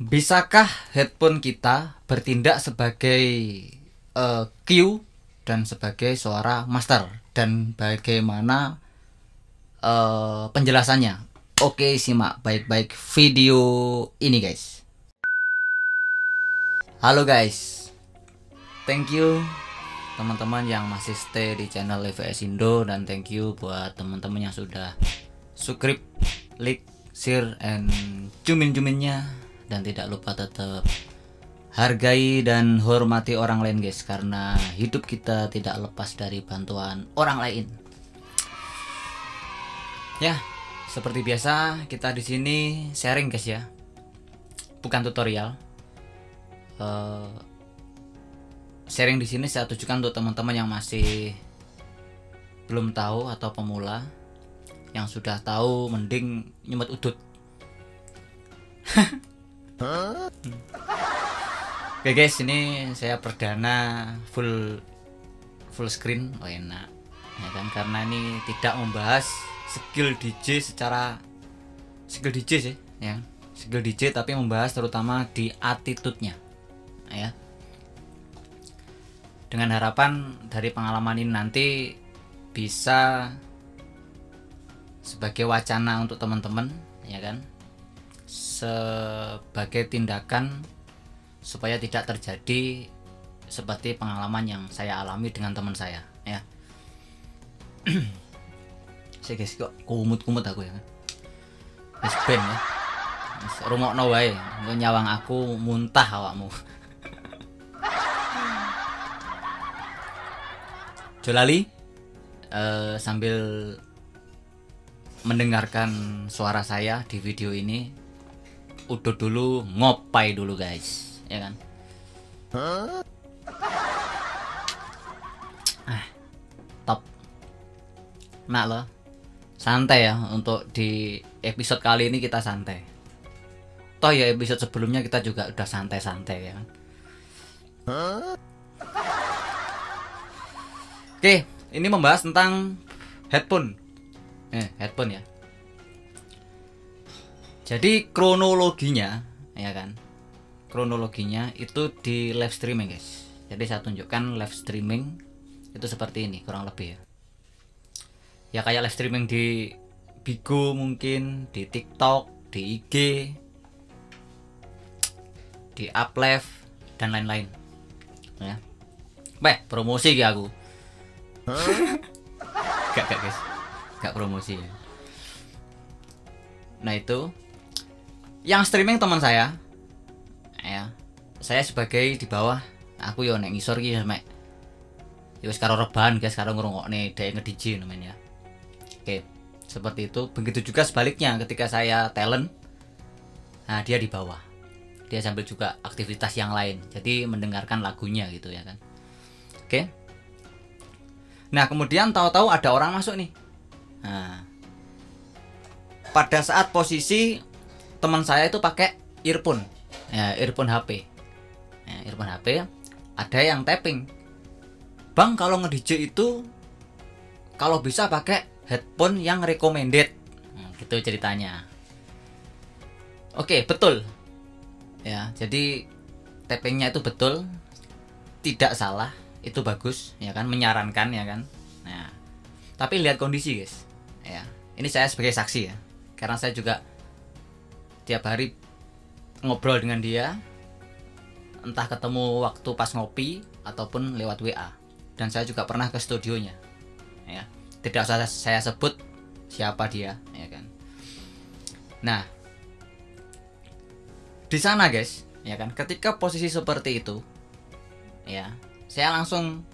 Bisakah headphone kita bertindak sebagai cue dan sebagai suara master, dan bagaimana penjelasannya? Oke, simak baik-baik video ini guys. Halo guys, thank you teman-teman yang masih stay di channel EVS Indo, dan thank you buat teman-teman yang sudah subscribe, like, share, and cumin-cuminnya. Dan tidak lupa tetap hargai dan hormati orang lain guys, karena hidup kita tidak lepas dari bantuan orang lain. Ya, seperti biasa kita di sini sharing guys ya, bukan tutorial. Sharing di sini saya tujukan untuk teman-teman yang masih belum tahu atau pemula. Yang sudah tahu mending nyemut udut. Oke guys, ini saya perdana full screen. Oh enak ya kan, karena ini tidak membahas skill DJ secara skill DJ sih ya, skill DJ, tapi membahas terutama di attitude-nya ya. Dengan harapan dari pengalaman ini nanti bisa sebagai wacana untuk teman-teman ya kan, sebagai tindakan supaya tidak terjadi seperti pengalaman yang saya alami dengan teman saya ya. Saya guys kok kumut-kumut aku ya kan, wis ben ya, wis rungokno wae, engko nyawang aku muntah awakmu. Jolali sambil mendengarkan suara saya di video ini, udut dulu, ngopai dulu guys ya kan. Top. Nah lo santai ya, untuk di episode kali ini kita santai. Toh ya episode sebelumnya kita juga udah santai-santai ya kan. Oke, ini membahas tentang headphone. Headphone ya. Jadi kronologinya ya kan, kronologinya itu di live streaming guys. Jadi saya tunjukkan live streaming itu seperti ini kurang lebih ya. Ya kayak live streaming di Bigo mungkin, di TikTok, di IG, di Uplive dan lain-lain ya. Promosi ya aku. Gak guys, gak promosi ya. Nah itu yang streaming teman saya ya. Saya sebagai di bawah, aku yo nek ngisor ki mek yo wis karo rebahan guys, karo ngrungokne dhek nge-DJ namanya. Oke, seperti itu. Begitu juga sebaliknya ketika saya talent, nah dia di bawah, dia sambil juga aktivitas yang lain, jadi mendengarkan lagunya gitu ya kan. Oke. Nah kemudian tahu-tahu ada orang masuk nih. Nah, pada saat posisi teman saya itu pakai earphone ya, earphone HP ya, earphone HP, ada yang tapping, bang kalau nge-DJ itu kalau bisa pakai headphone yang recommended, gitu ceritanya. Oke, betul ya, jadi tappingnya itu betul, tidak salah, itu bagus ya kan, menyarankan ya kan. Nah tapi lihat kondisi guys ya, ini saya sebagai saksi ya, karena saya juga tiap hari ngobrol dengan dia, entah ketemu waktu pas ngopi ataupun lewat WA, dan saya juga pernah ke studionya ya, tidak usah saya sebut siapa dia ya kan. Nah di sana guys ya kan, ketika posisi seperti itu ya, saya langsung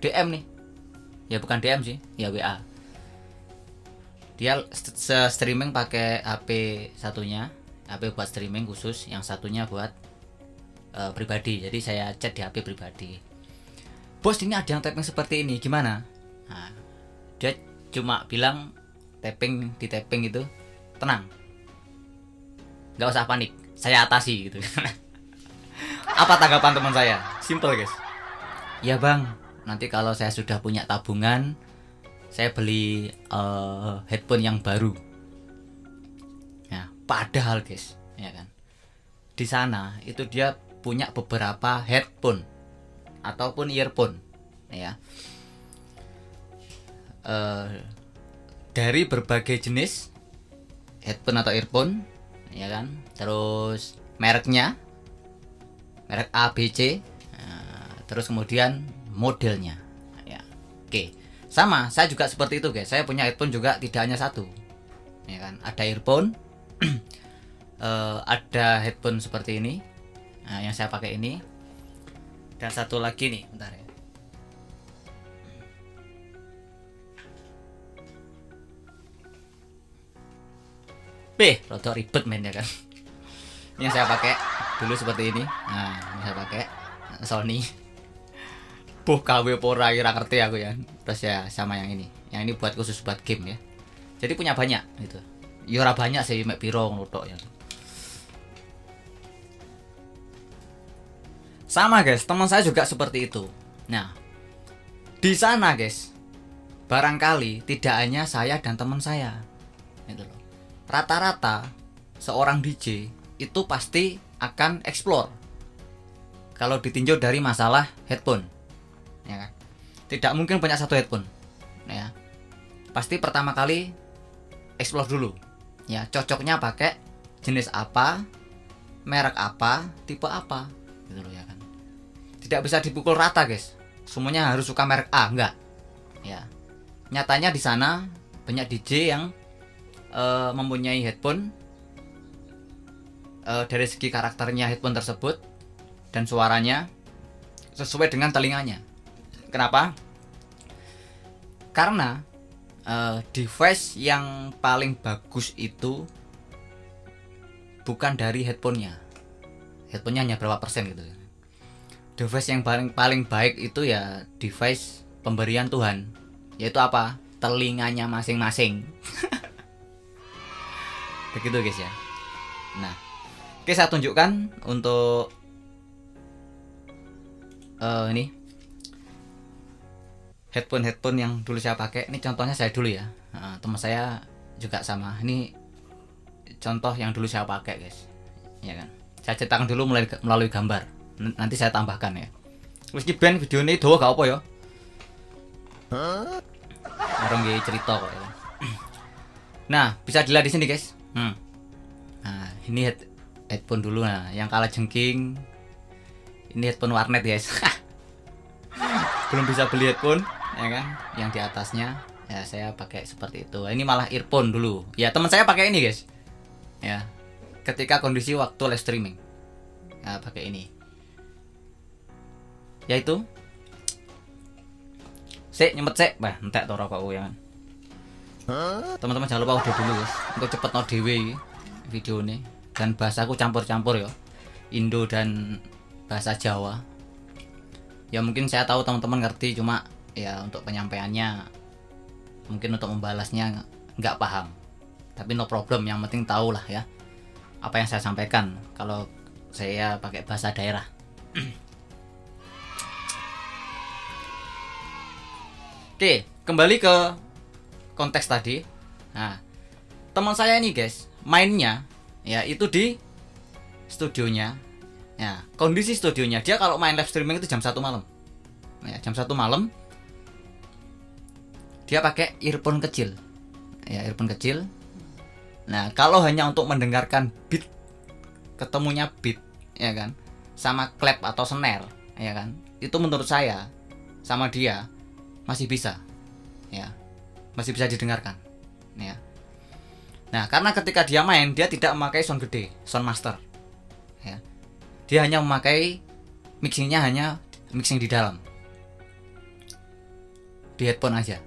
DM nih ya, bukan DM sih ya, WA. Dia streaming pakai HP satunya, HP buat streaming khusus, yang satunya buat pribadi. Jadi saya chat di HP pribadi, bos ini ada yang tapping seperti ini gimana. Nah, dia cuma bilang tapping, di tapping itu tenang, nggak usah panik, saya atasi gitu. Apa tanggapan teman saya? Simple guys, ya bang, nanti kalau saya sudah punya tabungan, saya beli headphone yang baru. Nah, padahal guys, ya kan, di sana itu dia punya beberapa headphone ataupun earphone ya, dari berbagai jenis headphone atau earphone ya kan, terus mereknya, merek A, B, C, terus kemudian modelnya ya. Oke, sama saya juga seperti itu guys, saya punya headphone juga tidak hanya satu ya kan, ada earphone ada headphone seperti ini, nah, yang saya pakai ini, dan satu lagi nih, bentar ya. Rodok ribet men ya kan. Yang saya pakai dulu seperti ini. Nah, ini saya pakai Sony. KW pora kira ngerti aku ya. Terus ya sama yang ini. Yang ini buat khusus buat game ya. Jadi punya banyak gitu. Ya ora banyak sih, mek piro ngono tok ya. Sama guys, teman saya juga seperti itu. Nah, di sana guys, barangkali tidak hanya saya dan teman saya. Gitu loh. Rata-rata seorang DJ itu pasti akan explore kalau ditinjau dari masalah headphone ya kan. Tidak mungkin punya satu headphone ya. Pasti pertama kali explore dulu ya, cocoknya pakai jenis apa, merek apa, tipe apa gitu loh ya kan. Tidak bisa dipukul rata guys, semuanya harus suka merek A, enggak ya. Nyatanya di sana banyak DJ yang mempunyai headphone dari segi karakternya headphone tersebut dan suaranya sesuai dengan telinganya. Kenapa? Karena device yang paling bagus itu bukan dari headphonenya. Headphonenya hanya berapa persen gitu. Device yang paling baik itu ya device pemberian Tuhan, yaitu apa? Telinganya masing-masing. Begitu guys ya. Nah, oke, saya tunjukkan untuk ini headphone yang dulu saya pakai. Ini contohnya saya dulu ya. Teman saya juga sama. Ini contoh yang dulu saya pakai guys. Ya kan. Saya cetakkan dulu melalui gambar. Nanti saya tambahkan ya. Wis ki ben video ini dawa gak apa ya. Orang nggih cerita kok ya. Nah, bisa dilihat di sini guys. Nah, ini headphone dulu. Nah, yang kalah jengking ini headphone warnet guys. Belum bisa beli headphone ya kan, yang di atasnya ya saya pakai seperti itu. Ini malah earphone dulu ya, teman saya pakai ini guys ya, ketika kondisi waktu live streaming ya, pakai ini yaitu nyemet bah entek to rokokku ya kan. Teman-teman jangan lupa udah dulu guys, untuk cepet no dewe video ini, dan bahasaku campur-campur ya, Indo dan bahasa Jawa ya. Mungkin saya tahu teman-teman ngerti, cuma ya untuk penyampaiannya mungkin untuk membalasnya nggak paham, tapi no problem, yang penting tahu lah ya apa yang saya sampaikan kalau saya pakai bahasa daerah. Oke, kembali ke konteks tadi. Nah, teman saya ini guys, mainnya ya itu di studionya. Ya, kondisi studionya dia kalau main live streaming itu jam 1 malam. Ya, jam 1 malam dia pakai earphone kecil. Ya, earphone kecil. Nah, kalau hanya untuk mendengarkan beat, ketemunya beat ya kan, sama clap atau snare ya kan, itu menurut saya sama dia masih bisa ya, masih bisa didengarkan ya. Nah, karena ketika dia main dia tidak memakai sound gede, sound master ya. Dia hanya memakai mixingnya, hanya mixing di dalam di headphone aja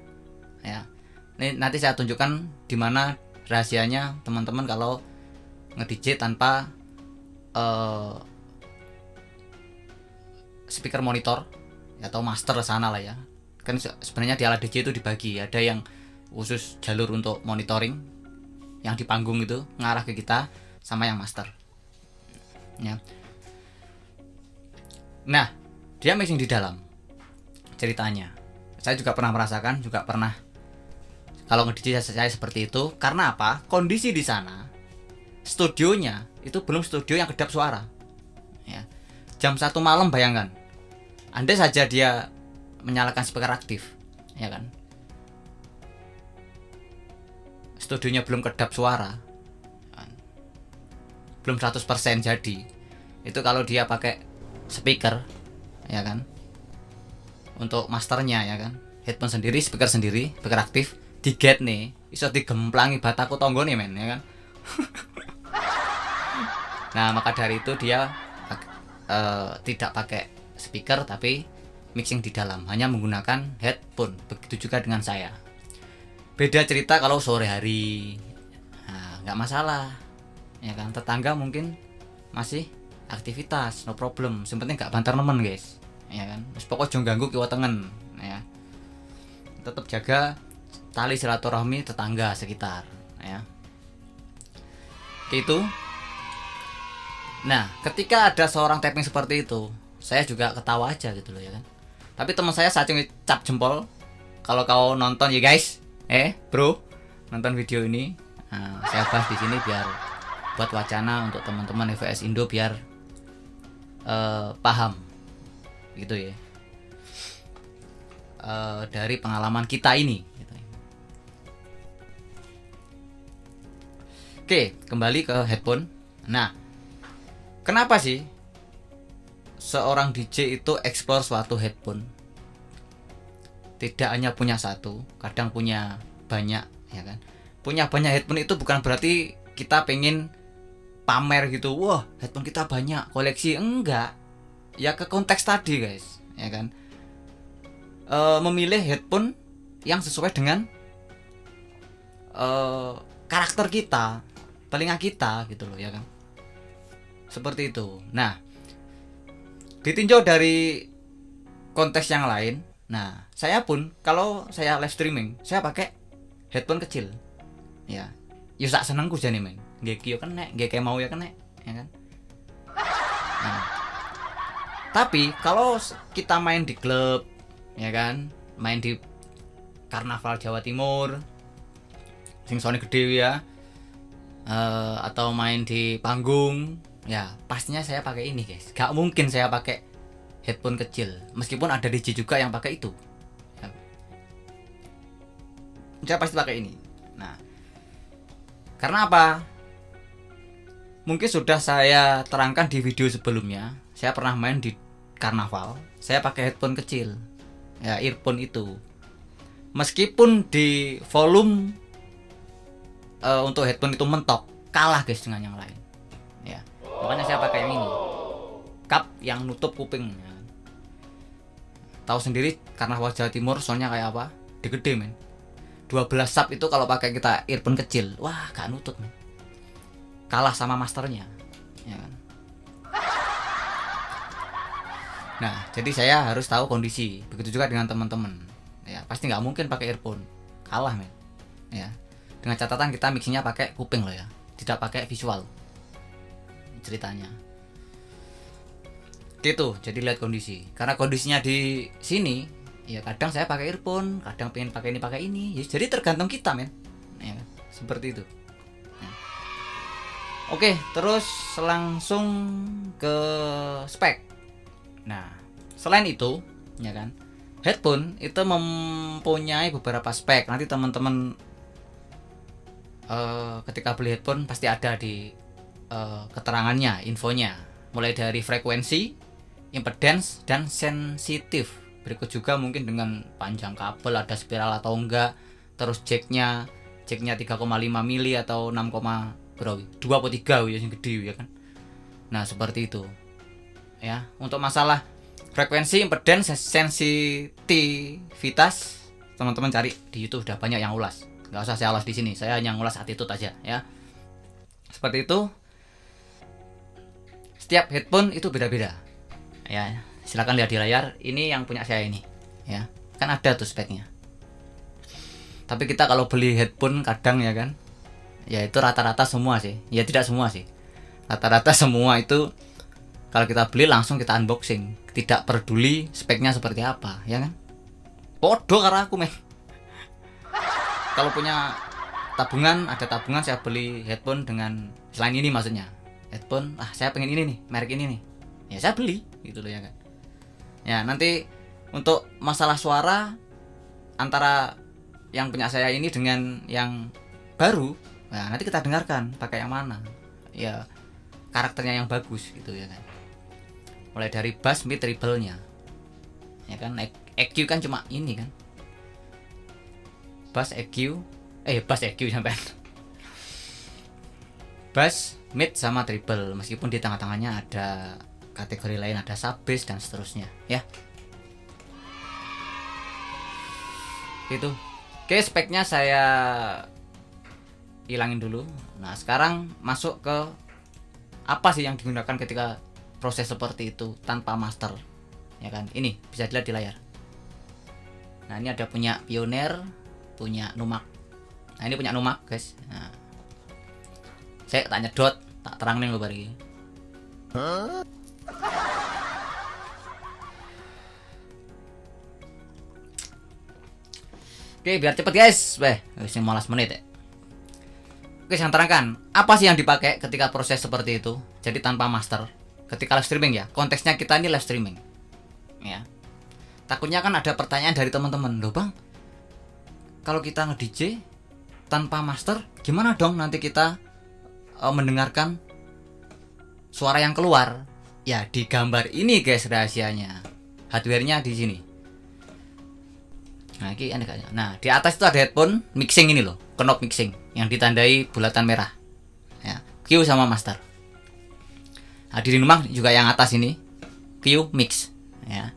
ya. Ini nanti saya tunjukkan di mana rahasianya teman-teman kalau nge-DJ tanpa speaker monitor atau master sana lah ya. Kan sebenarnya di alat DJ itu dibagi, ada yang khusus jalur untuk monitoring yang di panggung itu ngarah ke kita, sama yang master ya. Nah, dia mixing di dalam. Ceritanya saya juga pernah merasakan, juga pernah kalau nge-DJ saya seperti itu. Karena apa? Kondisi di sana studionya itu belum studio yang kedap suara. Ya. Jam 1 malam bayangkan. Andai saja dia menyalakan speaker aktif, ya kan? Studionya belum kedap suara. Kan? Belum 100% jadi. Itu kalau dia pakai speaker, ya kan? Untuk masternya, ya kan? Headphone sendiri, speaker aktif, diget nih, iso digemplangi bataku tonggo nih men, ya kan? Nah, maka dari itu dia tidak pakai speaker tapi mixing di dalam, hanya menggunakan headphone. Begitu juga dengan saya. Beda cerita kalau sore hari, nah, nggak masalah, ya kan? Tetangga mungkin masih aktivitas, no problem. Yang penting nggak bantar nemen guys, ya kan? Terus pokok jong ganggu kiwa tengen, ya. Tetap jaga tali silaturahmi tetangga sekitar, ya. Itu. Nah, ketika ada seorang tapping seperti itu, saya juga ketawa aja gitu loh, ya kan. Tapi teman saya saking cap jempol, kalau kau nonton ya guys, bro, nonton video ini, nah, saya bahas di sini biar buat wacana untuk teman-teman EVS Indo biar paham, gitu ya, dari pengalaman kita ini. Gitu. Oke, kembali ke headphone. Nah, kenapa sih seorang DJ itu explore suatu headphone? Tidak hanya punya satu, kadang punya banyak, ya kan? Punya banyak headphone itu bukan berarti kita pengen pamer gitu. Wah, headphone kita banyak, koleksi. Enggak. Ya ke konteks tadi, guys, ya kan? Memilih headphone yang sesuai dengan karakter kita, telinga kita gitu loh, ya kan? Seperti itu. Nah, ditinjau dari konteks yang lain. Nah, saya pun kalau saya live streaming, saya pakai headphone kecil. Ya, yo sak senengku jane men. Nggih ki yo kenek, nggih kayak mau ya kenek, ya kan? Nah, tapi kalau kita main di klub, ya kan? Main di Karnaval Jawa Timur, sing sone gede ya. Atau main di panggung, ya pastinya saya pakai ini guys. Gak mungkin saya pakai headphone kecil, meskipun ada DJ juga yang pakai itu, ya. Saya pasti pakai ini. Nah, karena apa? Mungkin sudah saya terangkan di video sebelumnya. Saya pernah main di karnaval, saya pakai headphone kecil, ya earphone itu. Meskipun di volume untuk headphone itu mentok, kalah guys dengan yang lain, ya. Makanya saya pakai yang ini, cup yang nutup kuping, ya. Tahu sendiri Karnaval Jawa Timur soalnya kayak apa, gede men. 12 sub itu kalau pakai kita earphone kecil, wah gak nutup men. Kalah sama masternya, ya kan? Nah, jadi saya harus tahu kondisi. Begitu juga dengan teman-teman, ya pasti nggak mungkin pakai earphone, kalah men, ya. Dengan catatan kita mixingnya pakai kuping loh ya, tidak pakai visual ceritanya. Gitu, jadi lihat kondisi. Karena kondisinya di sini, ya kadang saya pakai earphone, kadang pengen pakai ini. Ya, jadi tergantung kita men, ya, seperti itu. Ya. Oke, terus langsung ke spek. Nah, selain itu, ya kan, headphone itu mempunyai beberapa spek. Nanti teman-teman ketika beli headphone pasti ada di keterangannya, infonya, mulai dari frekuensi, impedance, dan sensitif. Berikut juga mungkin dengan panjang kabel, ada spiral atau enggak, terus jacknya 3,5 mili atau 6, berapa? 2 atau 3 ya, yang gede ya kan. Nah seperti itu ya. Untuk masalah frekuensi, impedance, sensitivitas, teman-teman cari di YouTube, udah banyak yang ulas. Nggak usah saya ulas di sini, saya hanya ngulas attitude aja ya. Seperti itu. Setiap headphone itu beda-beda. Ya, silakan lihat di layar. Ini yang punya saya ini, ya. Kan ada tuh speknya. Tapi kita kalau beli headphone kadang ya kan, ya itu rata-rata semua sih. Ya tidak semua sih. Rata-rata semua itu kalau kita beli langsung kita unboxing, tidak peduli speknya seperti apa, ya kan? Podo karo aku men. Kalau punya tabungan, ada tabungan, saya beli headphone dengan selain ini maksudnya. headphone, saya pengen ini nih, merek ini nih, ya saya beli gitu loh ya kan. Ya nanti untuk masalah suara antara yang punya saya ini dengan yang baru, nah nanti kita dengarkan pakai yang mana ya, karakternya yang bagus gitu ya kan. Mulai dari bass, mid, treble-nya ya kan. EQ kan cuma ini kan, bass EQ sampai bass, mid sama treble, meskipun di tengah-tengahnya ada kategori lain, ada sub bass dan seterusnya ya. Gitu. Oke, speknya saya hilangin dulu. Nah sekarang masuk ke apa sih yang digunakan ketika proses seperti itu tanpa master ya kan. Ini bisa dilihat di layar. Nah ini ada punya Pioneer, punya Numark. Nah ini punya Numark guys. Nah, saya tak nyedot, tak terangin lo bari. Oke, biar cepet guys. Wis 15 menit ya. Oke, saya terangkan apa sih yang dipakai ketika proses seperti itu. Jadi tanpa master, ketika live streaming ya. Konteksnya kita ini live streaming. Ya. Takutnya kan ada pertanyaan dari teman-teman, "Loh, Bang, kalau kita nge-DJ tanpa master, gimana dong nanti kita mendengarkan suara yang keluar?" Ya, di gambar ini guys rahasianya. Hardware-nya di sini. Nah, ini kayaknya. Nah, di atas itu ada headphone mixing ini loh, knob mixing yang ditandai bulatan merah. Ya, Q sama master. Nah, di Numark juga yang atas ini Q mix. Ya.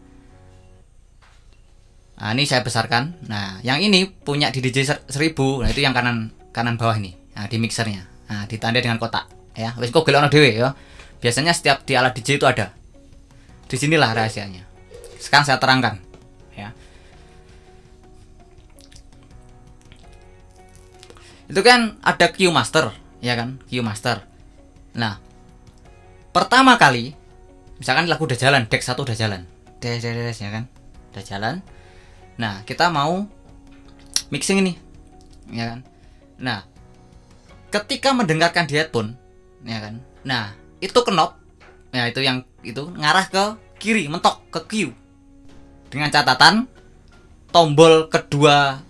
Nah, ini saya besarkan. Nah, yang ini punya di DJ 1000. Nah, itu yang kanan bawah ini. Nah, di mixernya. Nah, ditandai dengan kotak. Ya, wis kok gelokno dhewe ya. Biasanya setiap di alat DJ itu ada. Disinilah rahasianya. Sekarang saya terangkan. Ya. Itu kan ada Q master, ya kan? Q master. Nah, pertama kali misalkan lagu udah jalan, deck 1 udah jalan. Des ya kan? Udah jalan. Nah, kita mau mixing ini. Ya kan? Nah, ketika mendengarkan di headphone, ya kan? Nah, itu knob. Ya, itu yang itu ngarah ke kiri, mentok ke Q. Dengan catatan tombol kedua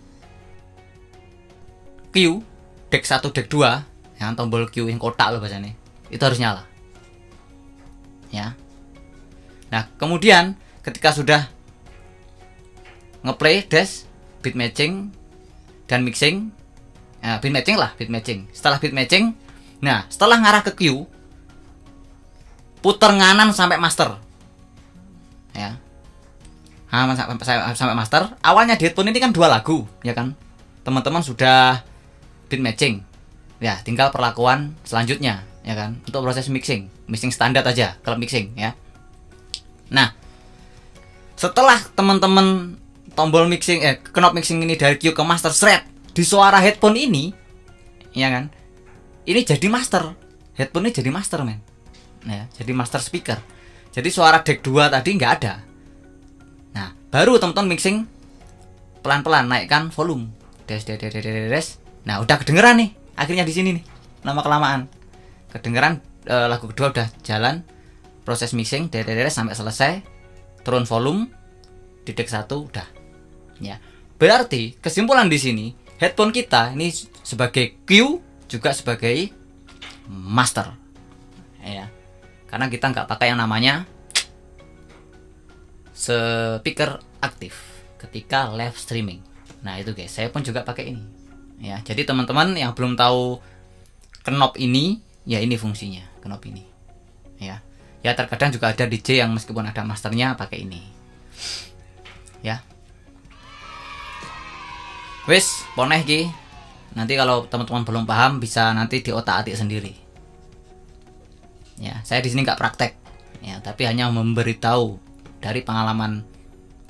Q, deck 1, deck 2, yang tombol Q yang kotak loh bahasanya, itu harus nyala. Ya. Nah, kemudian ketika sudah ngeplay dash beat matching dan mixing, nah, beat matching. Setelah beat matching, nah, setelah ngarah ke Q, puter nganan sampai master. Ya. Sampai master. Awalnya di headphone ini kan 2 lagu, ya kan? Teman-teman sudah beat matching. Ya, tinggal perlakuan selanjutnya, ya kan? Untuk proses mixing standar aja, kalau mixing ya. Nah, setelah teman-teman tombol mixing knob mixing ini dari Q ke master shred di suara headphone ini, ya kan? Ini jadi master. Headphone ini jadi master, men. Ya, jadi master speaker. Jadi suara deck 2 tadi nggak ada. Nah, baru teman-teman mixing pelan-pelan naikkan volume. Des. Nah, udah kedengeran nih. Akhirnya di sini nih. Lama kelamaan kedengeran lagu kedua udah jalan. Proses mixing sampai selesai. Turun volume di deck 1 udah. Ya. Berarti kesimpulan di sini, headphone kita ini sebagai Q juga sebagai master. Ya. Karena kita nggak pakai yang namanya speaker aktif ketika live streaming. Nah, itu guys, saya pun juga pakai ini. Ya, jadi teman-teman yang belum tahu knob ini, ya ini fungsinya, knob ini. Ya. Ya, terkadang juga ada DJ yang meskipun ada masternya pakai ini. Ya. Wis, poneh ki. Nanti kalau teman-teman belum paham bisa nanti diotak-atik sendiri. Ya, saya di sini nggak praktek. Ya, tapi hanya memberitahu dari pengalaman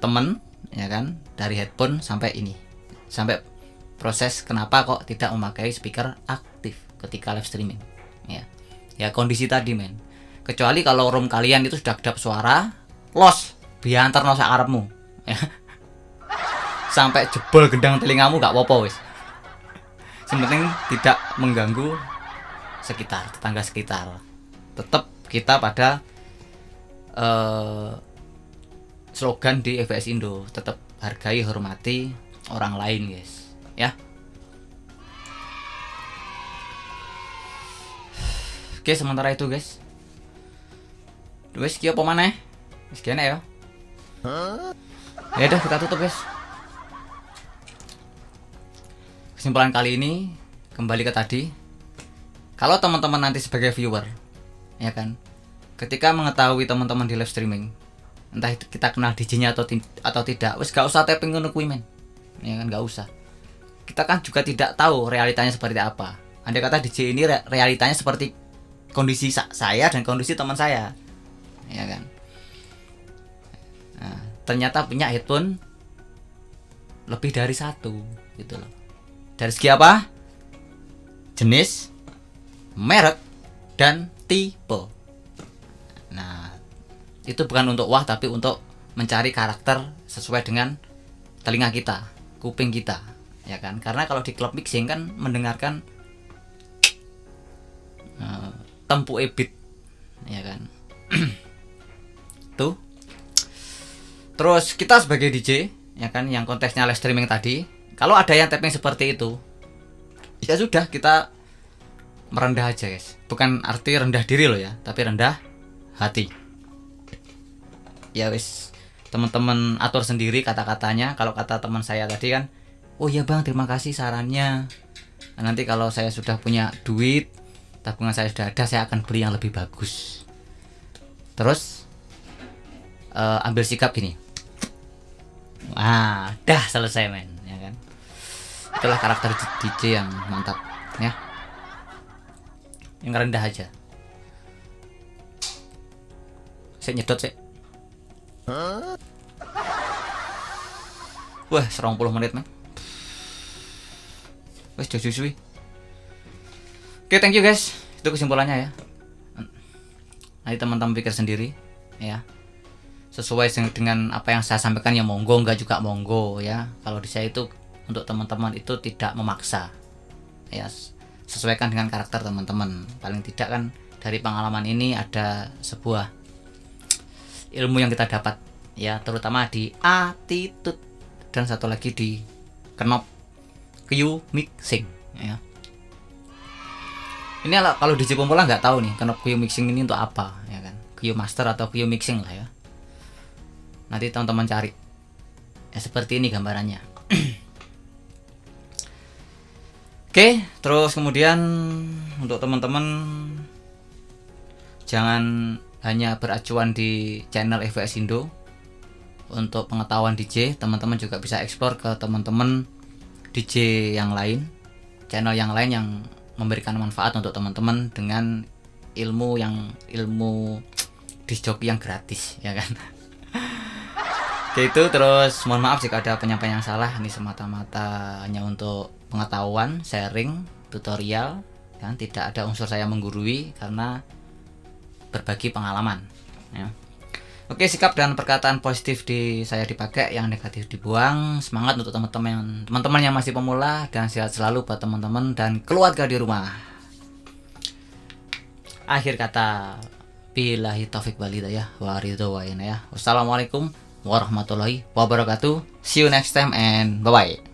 temen, ya kan, dari headphone sampai ini. Sampai proses kenapa kok tidak memakai speaker aktif ketika live streaming. Ya. Ya kondisi tadi, men. Kecuali kalau room kalian itu sudah kedap suara, los, biantar no sakarepmu. Ya. Sampai jebol gendang telingamu gak apa-apa wis. Yang penting tidak mengganggu sekitar, tetangga sekitar. tetap kita pada slogan di EVS Indo, tetap hargai hormati orang lain guys ya. Oke, sementara itu guys, wes kyo apa maneh wis kene ya. Ya udah, kita tutup guys. Kesimpulan kali ini kembali ke tadi, kalau teman-teman nanti sebagai viewer ya kan, ketika mengetahui teman-teman di live streaming, entah itu kita kenal DJ-nya atau tidak, wes gak usah tapping ngono kuwi men. Ya kan, gak usah. Kita kan juga tidak tahu realitanya seperti apa. Andai kata DJ ini realitanya seperti kondisi saya dan kondisi teman saya, ya kan. Nah, ternyata punya headphone lebih dari satu, gitu loh. Dari segi apa? Jenis, merek, dan tipe. Nah, itu bukan untuk wah, tapi untuk mencari karakter sesuai dengan telinga kita, kuping kita, ya kan. Karena kalau di klub mixing kan mendengarkan tempo ebit, ya kan. Tuh. Terus kita sebagai DJ, ya kan, yang konteksnya live streaming tadi, kalau ada yang tapping seperti itu, ya sudah, kita merendah aja guys. Bukan arti rendah diri loh ya, tapi rendah hati. Ya wis, teman-teman atur sendiri kata-katanya. Kalau kata teman saya tadi kan, oh ya bang, terima kasih sarannya. Nah, nanti kalau saya sudah punya duit, tabungan saya sudah ada, saya akan beli yang lebih bagus. Terus ambil sikap gini, wah, dah selesai men, ya kan. Itulah karakter DJ yang mantap ya, yang rendah aja. Saya nyedot sih. Wah, 20 menit men. Wes suwi. Oke, thank you guys. Itu kesimpulannya ya. Nanti teman-teman pikir sendiri ya. Sesuai dengan apa yang saya sampaikan ya monggo, enggak juga monggo ya. Kalau di saya itu untuk teman-teman itu tidak memaksa. Ya, sesuaikan dengan karakter teman-teman. Paling tidak kan dari pengalaman ini ada sebuah ilmu yang kita dapat ya, terutama di attitude dan satu lagi di knob Q mixing ya. Ini kalau DJ pemula nggak tahu nih knob Q mixing ini untuk apa ya kan, Q master atau Q mixing lah ya. Nanti teman-teman cari ya, seperti ini gambarannya. Oke, terus kemudian untuk teman-teman jangan hanya beracuan di channel EVS Indo. Untuk pengetahuan DJ, teman-teman juga bisa explore ke teman-teman DJ yang lain, channel yang lain yang memberikan manfaat untuk teman-teman dengan ilmu disc jockey yang gratis ya kan. Oke, itu terus mohon maaf jika ada penyampaian yang salah. Ini semata-mata hanya untuk pengetahuan, sharing, tutorial, dan tidak ada unsur saya menggurui karena berbagi pengalaman ya. Oke, sikap dan perkataan positif saya dipakai, yang negatif dibuang. Semangat untuk teman-teman yang masih pemula, dan sehat selalu buat teman-teman dan keluarga di rumah. Akhir kata, billahi taufik wal hidayah wa ridho wa inayah. Wassalamualaikum warahmatullahi wabarakatuh. See you next time and bye bye.